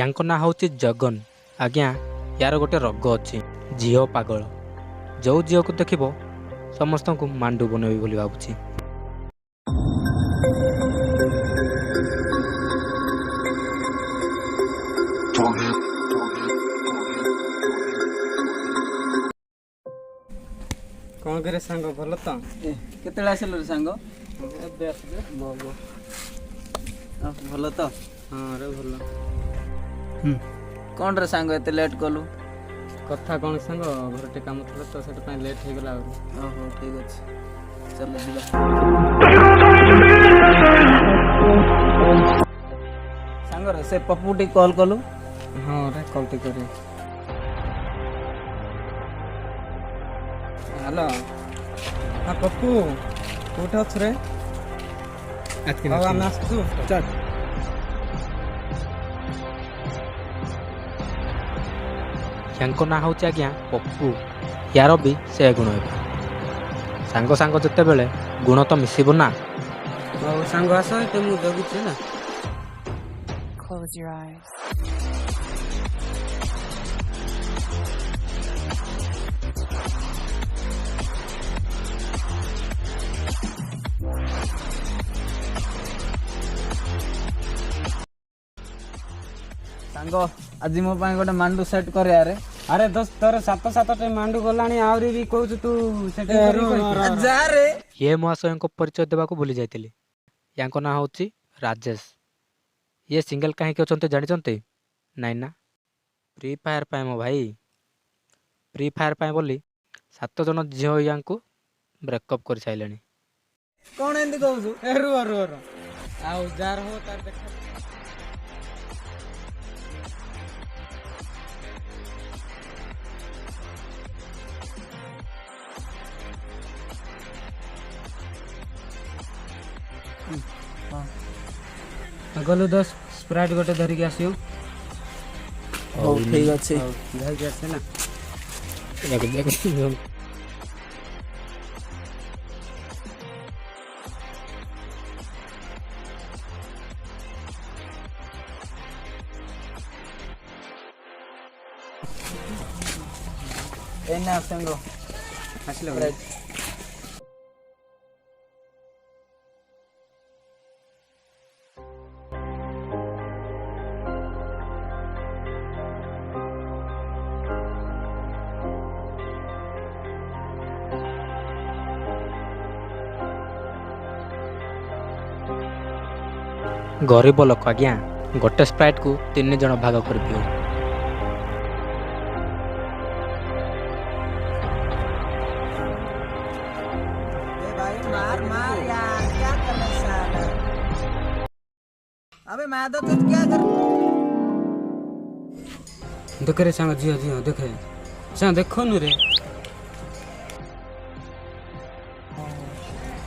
ୟାଙ୍କ ନାଁ ହେଉଛି ଜଗନ। ଆଜ୍ଞା, ୟାର ଗୋଟେ ରୋଗ ଅଛି, ଝିଅ ପାଗଳ। ଯେଉଁ ଝିଅକୁ ଦେଖିବ ସମସ୍ତଙ୍କୁ ମାଣ୍ଡୁ ବନେଇବି ବୋଲି ଭାବୁଛି। କ'ଣ କରେ ସାଙ୍ଗ, ଭଲ ତ? କେତେବେଳେ ଆସିଲୁ ରେ ସାଙ୍ଗ? ଏବେ ଆସିଲେ। ଭଲ ତ? ହଁ ରେ, ଭଲ। କ'ଣ ରେ ସାଙ୍ଗ ଏତେ ଲେଟ୍ କଲୁ? କଥା କ'ଣ ସାଙ୍ଗ, ଘରେ ଟିକେ କାମ ଥିଲା ତ, ସେଥିପାଇଁ ଲେଟ୍ ହେଇଗଲା ଆଉ। ଓହୋ, ଠିକ୍ ଅଛି, ଚାଲ ଯିବା। ସାଙ୍ଗରେ ସେ ପପୁ ଟିକେ କଲ୍ କଲୁ। ହଁ ରେ, କଲ୍ ଟିକେ କରି। ହ୍ୟାଲୋ, ହଁ ପପୁ, କୋଉଠି ଅଛୁ ରେ? ହଉ ଆମେ ଆସୁଛୁ, ଚାଲ। ୟାଙ୍କ ନାଁ ହେଉଛି ଆଜ୍ଞା ପପୁ। ୟାର ବି ସେ ଗୁଣ ହେବ। ସାଙ୍ଗ ସାଙ୍ଗ ଯେତେବେଳେ ଗୁଣ ତ ମିଶିବ ନା। ହଉ ସାଙ୍ଗ ଆସ, ଏଠି ମୁଁ ଜଗୁଛି ହେଲା। Close your eyes. ସାଙ୍ଗ ଆଜି ମୋ ପାଇଁ ଗୋଟେ ମାଣ୍ଡୁ ସେଟ୍ କରେ ଆରେ। ଆରେ ଦୋସ୍ତ, ତୋର ସାତଟା ମାଣ୍ଡୁ ଗଲାଣି, ଆହୁରି ବି କହୁଛୁ ତୁ ସେଠି ଯା ରେ। ଇଏ ମହାଶୟଙ୍କ ପରିଚୟ ଦେବାକୁ ଭୁଲି ଯାଇଥିଲି। ୟାଙ୍କ ନାଁ ହେଉଛି ରାଜେଶ। ଇଏ ସିଙ୍ଗଲ କାହିଁକି ଅଛନ୍ତି ଜାଣିଛନ୍ତି? ନାଇଁ ନା, ଫ୍ରି ଫାୟାର ପାଇଁ ମୋ ଭାଇ। ଫ୍ରି ଫାୟାର ପାଇଁ ବୋଲି 7 ଜଣ ଝିଅ ୟାଙ୍କୁ ବ୍ରେକଅପ୍ କରିସାରିଲେଣି। କ'ଣ ଏମିତି କହୁଛୁ? ରୁହ ଆଉ ଯାହାର ହବ ତାର ଦେଖା। ଗଲୁ ଦୋସ୍ତ, ସ୍ପ୍ରାଇଟ୍ ଗୋଟେ ଧରିକି ଆସିବୁ। ହଉ ଠିକ୍ ଅଛି। ଧରିକି ଆସେ ନା। ଏଇନା ସାଙ୍ଗ ଆସିଲେ ଗରିବ ଲୋକ ଆଜ୍ଞା, ଗୋଟେ ସ୍ପ୍ରାଇଟ୍କୁ 3 ଜଣ ଭାଗ କରିଦିଅ। अबे मैं तो तुझ क्या कर। ଦେଖ ରେ ସାଙ୍ଗ, ଝିଅ ଦେଖେ ସାଙ୍ଗ, ଦେଖନୁ ରେ।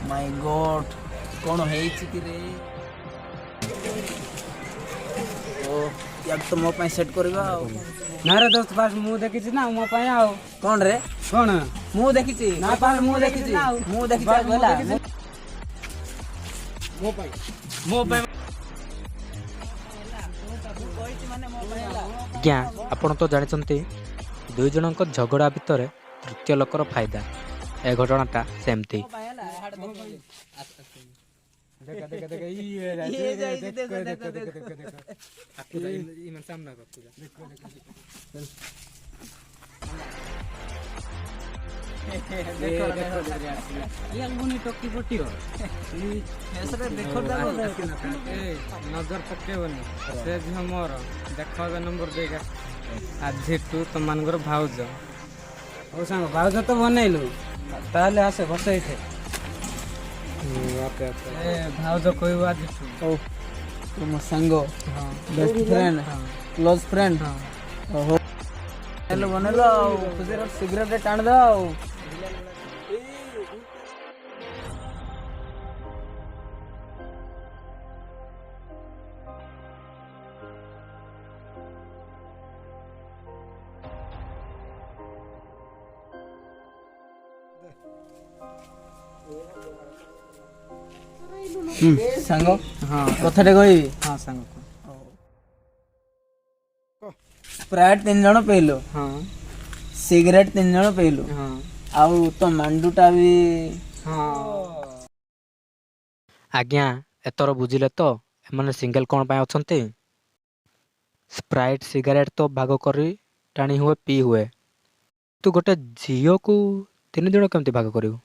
ମାଇ ଗଡ୍, କ'ଣ ହେଇଛି କି ରେ? ଓ ୟାକୁ ତ ମୋ ପାଇଁ ସେଟ୍ କରିବା ଆଉ। ନା ରେ ଦୋସ୍ତ, ପାସ୍ ମୁଁ ଦେଖିଛି ନା ମୋ ପାଇଁ। ଆଉ କ'ଣ ରେ? କ'ଣ ମୁଁ ଦେଖିଛି ନା, ପାସ୍ ମୁଁ ଦେଖିଛି ନା। ମୁଁ ଦେଖିଛି ବାସ୍ ମୁଁ କହିଲା। ଦେଖିଛି। ମୋ ପାଇଁ ଆଜ୍ଞା, ଆପଣ ତ ଜାଣିଛନ୍ତି 2 ଜଣଙ୍କ ଝଗଡ଼ା ଭିତରେ ତୃତୀୟ ଲୋକର ଫାଇଦା। ଏ ଘଟଣାଟା ସେମିତି। ନଜର ପକେଇବନି, ସେ ଝିଅ ମୋର। ଦେଖ ଏବେ ନମ୍ବର ଦେଇକି ଆଜିଠୁ ତମମାନଙ୍କର ଭାଉଜ। ହଉ ସାଙ୍ଗ, ଭାଉଜ ତ ବନେଇଲୁ, ତାହେଲେ ଆସେ ବସ ଏଇଠି। ଭାଉଜ କହିବୁ ଆଜିଠୁ। ହଉ, ତୁ ମୋ ସାଙ୍ଗ, ହଁ, ବେଷ୍ଟ ଫ୍ରେଣ୍ଡ, କ୍ଲୋଜ ଫ୍ରେଣ୍ଡ। ହଉ ବନେଇଲ ଆଉ, ଖୁସିରେ ସିଗାରେଟ ଟାଣିଦେବା ଆଉ। ସାଙ୍ଗ, ହଁ କଥାଟେ କହିବି। ହଁ ସାଙ୍ଗ। ସ୍ପ୍ରାଇଟ୍ 3 ଜଣ ପିଇଲୁ, ହଁ ସିଗାରେଟ୍ 3 ଜଣ ପିଇଲୁ, ହଁ ଆଉ ତୋ ମାଣ୍ଡୁଟା ବି ହଁ। ଆଜ୍ଞା ଏଥର ବୁଝିଲେ ତ ଏମାନେ ସିଙ୍ଗଲ କ'ଣ ପାଇଁ ଅଛନ୍ତି? ସ୍ପ୍ରାଇଟ୍ ସିଗାରେଟ୍ ତ ଭାଗ କରି ଟାଣି ହୁଏ ପିଇ ହୁଏ, ତୁ ଗୋଟେ ଝିଅକୁ 3 ଜଣ କେମିତି ଭାଗ କରିବୁ?